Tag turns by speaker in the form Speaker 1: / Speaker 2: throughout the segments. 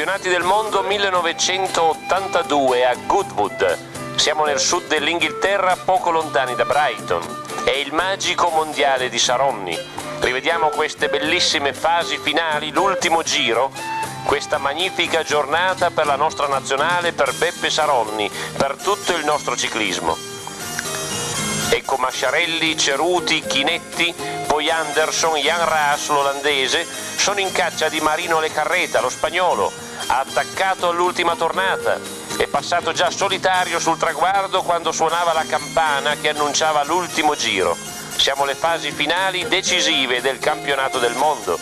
Speaker 1: Campionati del mondo 1982 a Goodwood. Siamo nel sud dell'Inghilterra, poco lontani da Brighton. È il magico mondiale di Saronni. Rivediamo queste bellissime fasi finali, l'ultimo giro, questa magnifica giornata per la nostra nazionale, per Beppe Saronni, per tutto il nostro ciclismo. Ecco Masciarelli, Ceruti, Chinetti, poi Anderson, Jan Raas, l'olandese, sono in caccia di Marino Lejarreta, lo spagnolo, ha attaccato all'ultima tornata, è passato già solitario sul traguardo quando suonava la campana che annunciava l'ultimo giro. Siamo alle fasi finali decisive del campionato del mondo.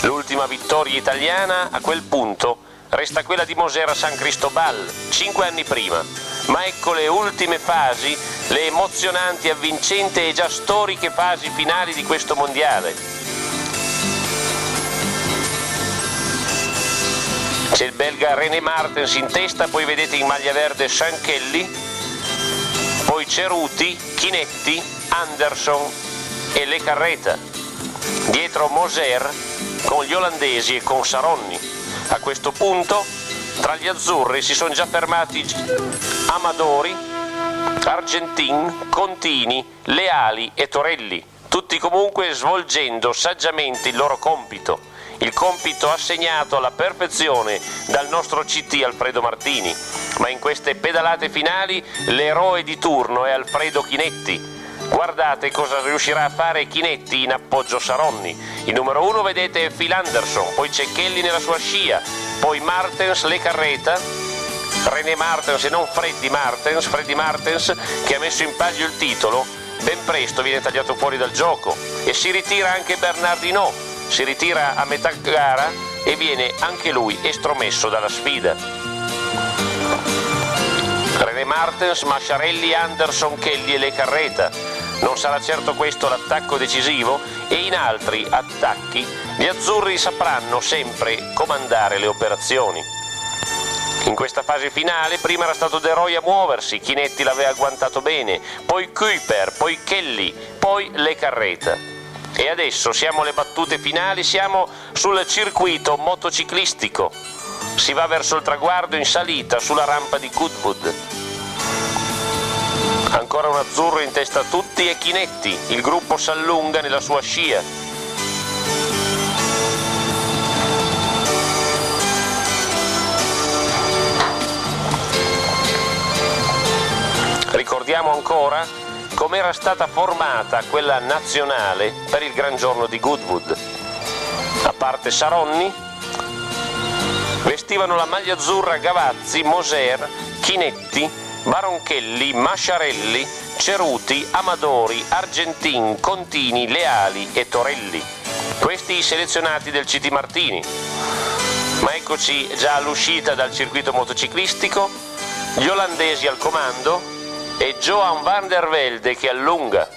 Speaker 1: L'ultima vittoria italiana a quel punto resta quella di Moser a San Cristobal, 5 anni prima. Ma ecco le ultime fasi, le emozionanti, avvincenti e già storiche fasi finali di questo mondiale. C'è il belga René Martens in testa, poi vedete in maglia verde Sean Kelly, poi Ceruti, Chinetti, Anderson e Lejarreta. Dietro Moser con gli olandesi e con Saronni. A questo punto tra gli azzurri si sono già fermati Amadori, Argentin, Contini, Leali e Torelli, tutti comunque svolgendo saggiamente il loro compito, il compito assegnato alla perfezione dal nostro CT Alfredo Martini. Ma in queste pedalate finali l'eroe di turno è Alfredo Chinetti. Guardate cosa riuscirà a fare Chinetti in appoggio Saronni. Il numero 1 vedete è Phil Anderson, poi c'è Kelly nella sua scia, poi Martens, Lejarreta, René Martens e non Freddy Martens che ha messo in palio il titolo, ben presto viene tagliato fuori dal gioco e si ritira anche Bernard Hinault, si ritira a metà gara e viene anche lui estromesso dalla sfida. René Martens, Masciarelli, Anderson, Kelly e Lejarreta. Non sarà certo questo l'attacco decisivo e in altri attacchi gli azzurri sapranno sempre comandare le operazioni. In questa fase finale prima era stato De Roy a muoversi, Chinetti l'aveva agguantato bene, poi Kuiper, poi Kelly, poi Lejarreta. E adesso siamo alle battute finali, siamo sul circuito motociclistico. Si va verso il traguardo in salita sulla rampa di Goodwood. Ancora un azzurro in testa a tutti e Chinetti, il gruppo s'allunga nella sua scia. Ricordiamo ancora com'era stata formata quella nazionale per il gran giorno di Goodwood. A parte Saronni, vestivano la maglia azzurra Gavazzi, Moser, Chinetti, Baronchelli, Masciarelli, Ceruti, Amadori, Argentin, Contini, Leali e Torelli. Questi i selezionati del CT Martini. Ma eccoci già all'uscita dal circuito motociclistico, gli olandesi al comando e Johan van der Velde che allunga.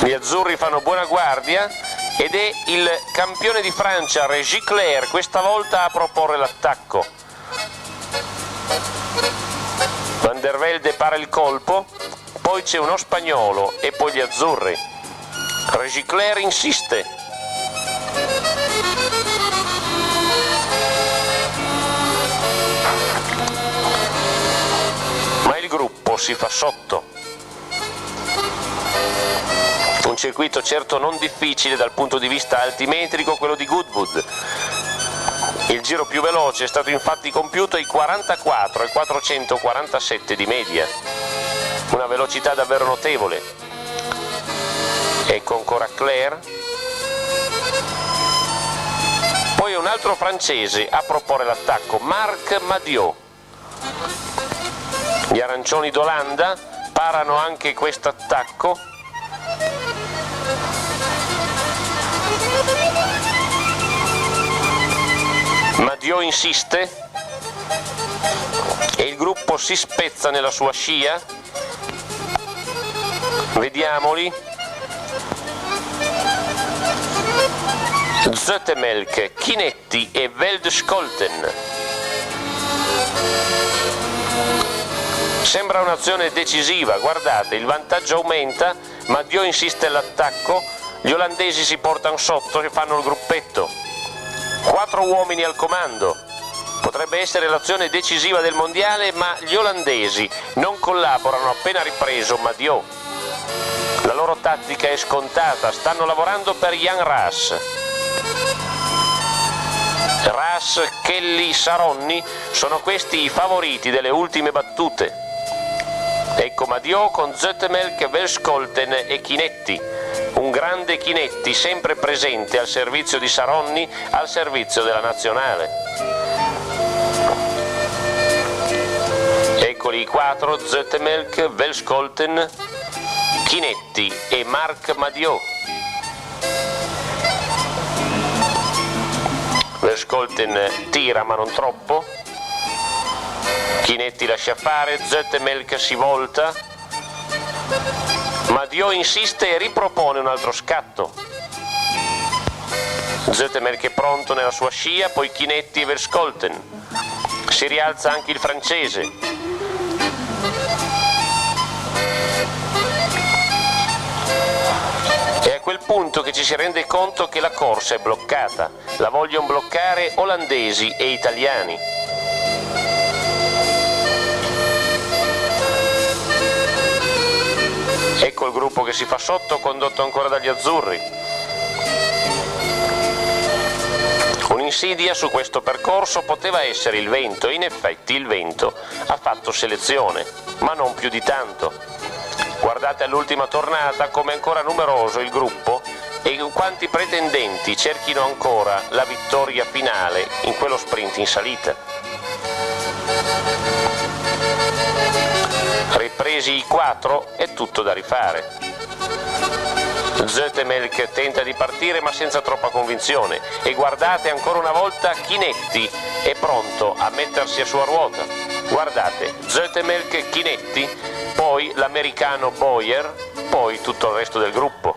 Speaker 1: Gli azzurri fanno buona guardia ed è il campione di Francia Régis Clair questa volta a proporre l'attacco. Van der Velde para il colpo, poi c'è uno spagnolo e poi gli azzurri. Régis Clair insiste. Ma il gruppo si fa sotto. Un circuito certo non difficile dal punto di vista altimetrico, quello di Goodwood. Il giro più veloce è stato infatti compiuto ai 44 e 447 di media. Una velocità davvero notevole. Ecco ancora Clair. Poi un altro francese a proporre l'attacco, Marc Madiot. Gli arancioni d'Olanda parano anche questo attacco. Madiot insiste e il gruppo si spezza nella sua scia. Vediamoli. Zoetemelk, Chinetti e Veldscholten. Sembra un'azione decisiva, guardate, il vantaggio aumenta, ma Dio insiste all'attacco, gli olandesi si portano sotto e fanno il gruppetto. 4 uomini al comando. Potrebbe essere l'azione decisiva del mondiale, ma gli olandesi non collaborano appena ripreso Madio. La loro tattica è scontata, stanno lavorando per Jan Raas. Raas, Kelly, Saronni sono questi i favoriti delle ultime battute. Ecco Madio con Zoetemelk, Verskoten e Chinetti. Un grande Chinetti sempre presente al servizio di Saronni, al servizio della nazionale. Eccoli i 4, Zoetemelk, Verskoten, Chinetti e Marc Madio. Verskoten tira ma non troppo, Chinetti lascia fare, Zoetemelk si volta, Madio insiste e ripropone un altro scatto. Zoetemelk è pronto nella sua scia, poi Chinetti e Verskoten. Si rialza anche il francese. È a quel punto che ci si rende conto che la corsa è bloccata. La vogliono bloccare olandesi e italiani. Ecco il gruppo che si fa sotto, condotto ancora dagli azzurri. Un'insidia su questo percorso poteva essere il vento, e in effetti il vento ha fatto selezione, ma non più di tanto. Guardate all'ultima tornata come è ancora numeroso il gruppo e quanti pretendenti cerchino ancora la vittoria finale in quello sprint in salita. Ripresi i 4 è tutto da rifare. Zoetemelk tenta di partire ma senza troppa convinzione e guardate ancora una volta Chinetti è pronto a mettersi a sua ruota. Guardate, Zoetemelk, Chinetti, poi l'americano Boyer, poi tutto il resto del gruppo.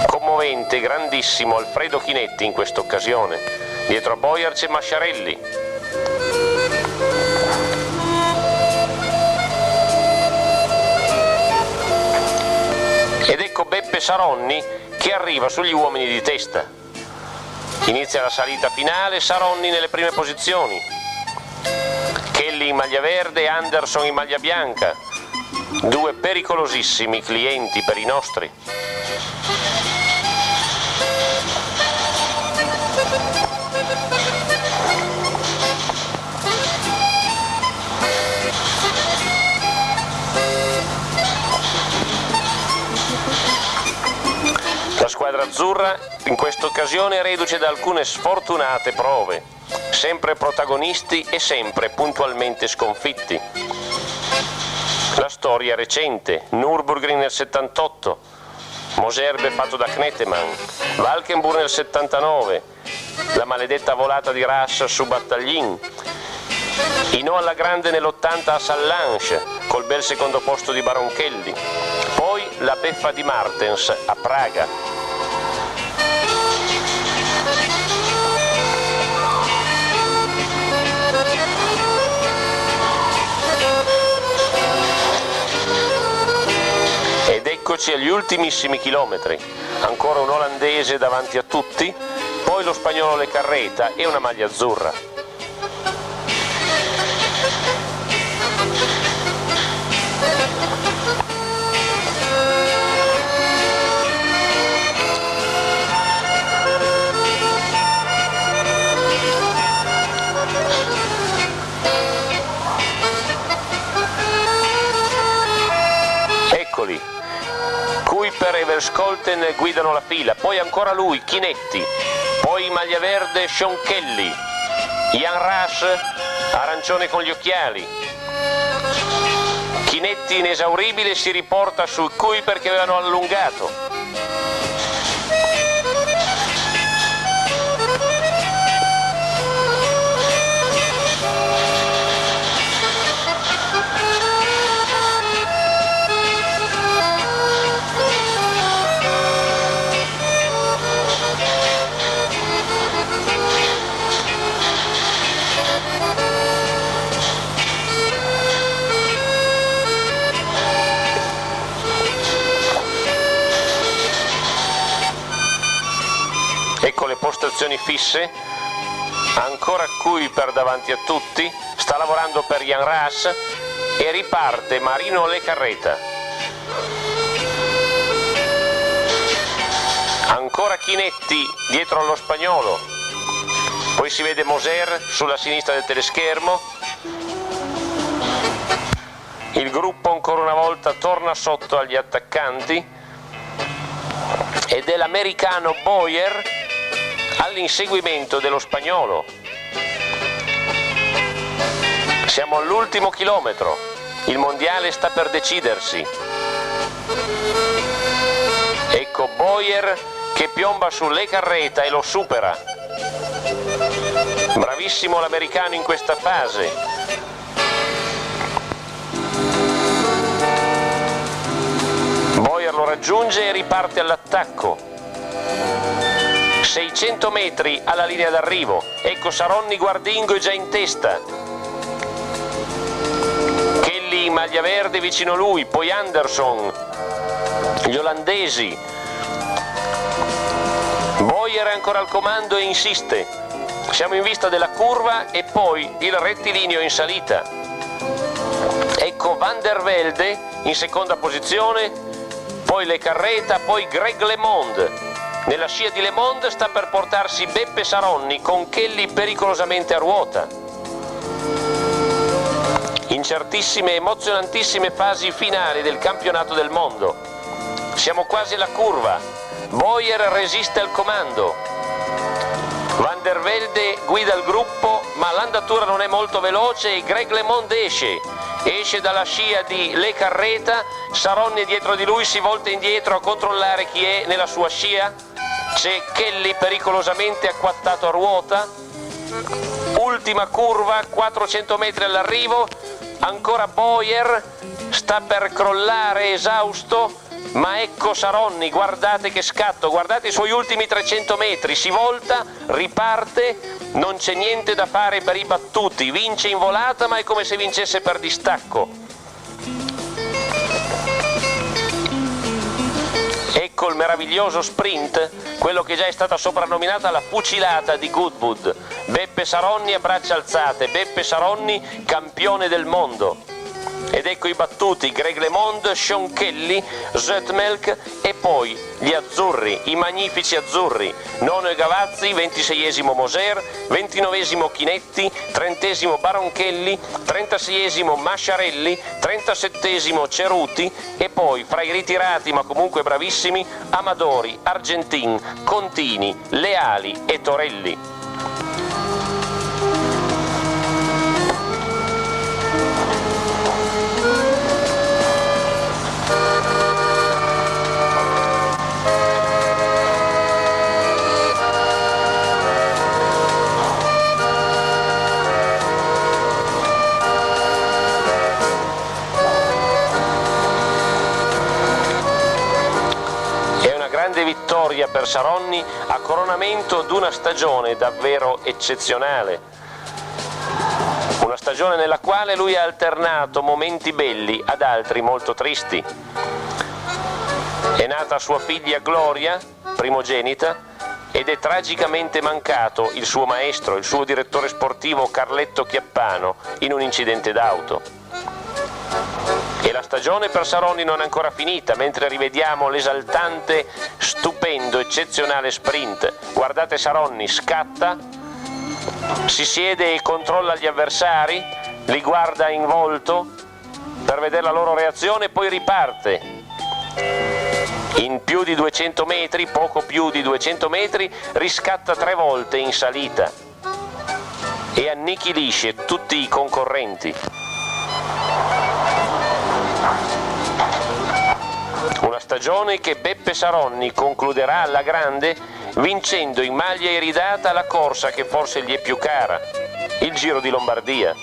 Speaker 1: Commovente, grandissimo Alfredo Chinetti in questa occasione. Dietro a Boyer c'è Masciarelli. Ed ecco Beppe Saronni che arriva sugli uomini di testa. Inizia la salita finale, Saronni nelle prime posizioni. Kelly in maglia verde, Anderson in maglia bianca. 2 pericolosissimi clienti per i nostri. La squadra azzurra in questa occasione è reduce da alcune sfortunate prove, sempre protagonisti e sempre puntualmente sconfitti. La storia recente, Nürburgring nel 78, Moserbe fatto da Knetemann, Valkenburg nel 79, la maledetta volata di Raas su Battaglin, i no alla grande nell'80 a Sallanche, col bel secondo posto di Baronchelli, poi la beffa di Martens a Praga. Ed eccoci agli ultimissimi chilometri, ancora un olandese davanti a tutti, poi lo spagnolo Le Carreta e una maglia azzurra. Eccoli, Kuiper e Verskoten guidano la fila, poi ancora lui, Chinetti, poi in maglia verde Sean Kelly, Jan Raas, arancione con gli occhiali. Chinetti inesauribile si riporta su Kuiper che avevano allungato. postazioni fisse, ancora Kuiper davanti a tutti, sta lavorando per Jan Raas e riparte Marino Lecarreta. Ancora Chinetti dietro allo spagnolo, poi si vede Moser sulla sinistra del teleschermo. Il gruppo ancora una volta torna sotto agli attaccanti ed è l'americano Bowyer all'inseguimento dello spagnolo. Siamo all'ultimo chilometro, il mondiale sta per decidersi. Ecco Bowyer che piomba su Lecarreta e lo supera. Bravissimo l'americano in questa fase. Bowyer lo raggiunge e riparte all'attacco. 600 metri alla linea d'arrivo. Ecco Saronni Guardingo è già in testa. Kelly in maglia verde vicino a lui, poi Anderson, gli olandesi. Bowyer è ancora al comando e insiste. Siamo in vista della curva e poi il rettilineo in salita. Ecco Van der Velde in seconda posizione, poi Lecarreta, poi Greg LeMond. Nella scia di LeMond sta per portarsi Beppe Saronni con Kelly pericolosamente a ruota. Incertissime e emozionantissime fasi finali del campionato del mondo. Siamo quasi alla curva. Bowyer resiste al comando. Van der Velde guida il gruppo, ma l'andatura non è molto veloce e Greg LeMond esce dalla scia di Lecarreta. Saronni è dietro di lui, si volta indietro a controllare chi è nella sua scia. C'è Kelly pericolosamente acquattato a ruota. Ultima curva, 400 metri all'arrivo, ancora Bowyer, sta per crollare esausto, ma ecco Saronni, guardate che scatto, guardate i suoi ultimi 300 metri, si volta, riparte, non c'è niente da fare per i battuti, vince in volata ma è come se vincesse per distacco. Ecco il meraviglioso sprint, quello che già è stata soprannominata la fucilata di Goodwood. Beppe Saronni a braccia alzate, Beppe Saronni campione del mondo. Ed ecco i battuti, Greg LeMond, Sean Kelly, Zoetemelk e poi gli azzurri, i magnifici azzurri. Nono Gavazzi, 26esimo Moser, 29esimo Chinetti, 30esimo Baronchelli, 36esimo Masciarelli, 37esimo Ceruti e poi fra i ritirati ma comunque bravissimi Amadori, Argentin, Contini, Leali e Torelli. Vittoria per Saronni a coronamento d'una stagione davvero eccezionale, una stagione nella quale lui ha alternato momenti belli ad altri molto tristi. È nata sua figlia Gloria, primogenita, ed è tragicamente mancato il suo maestro, il suo direttore sportivo Carletto Chiappano in un incidente d'auto. E la stagione per Saronni non è ancora finita, mentre rivediamo l'esaltante, stupendo, eccezionale sprint. Guardate Saronni, scatta, si siede e controlla gli avversari, li guarda in volto per vedere la loro reazione e poi riparte. In più di 200 metri, poco più di 200 metri, riscatta 3 volte in salita e annichilisce tutti i concorrenti. Una stagione che Beppe Saronni concluderà alla grande vincendo in maglia iridata la corsa che forse gli è più cara, il Giro di Lombardia.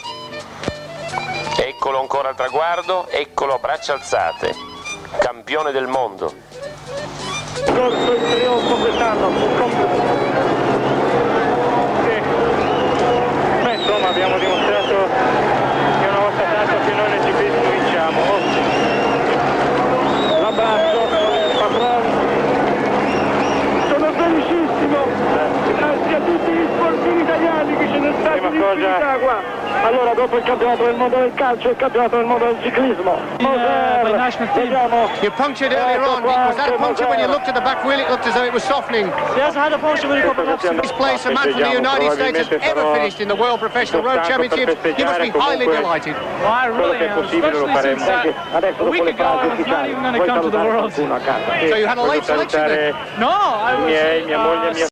Speaker 1: Eccolo ancora al traguardo, eccolo a braccia alzate, campione del mondo.
Speaker 2: Corso il trionfo quest'anno. Insomma abbiamo dimostrato che una volta tanto che noi nel GP vinciamo. Abbraccio, patron. Sono felicissimo. sono già...
Speaker 3: Allora dopo il campionato del mondo del calcio, il campionato del mondo del ciclismo. Vediamo.
Speaker 4: You punctured earlier on. Was that a puncture when you looked at the back wheel? It looked as though it was softening.
Speaker 3: He hasn't had a puncture with a couple of laps.
Speaker 4: This place, a man from the United States has ever finished in the World Professional Road Championships. You must be highly delighted.
Speaker 5: Well, I really am, especially since a week ago I was not even going to come to the World.
Speaker 4: So you had a late selection then?
Speaker 5: No, I was...
Speaker 2: Mia moglie, mia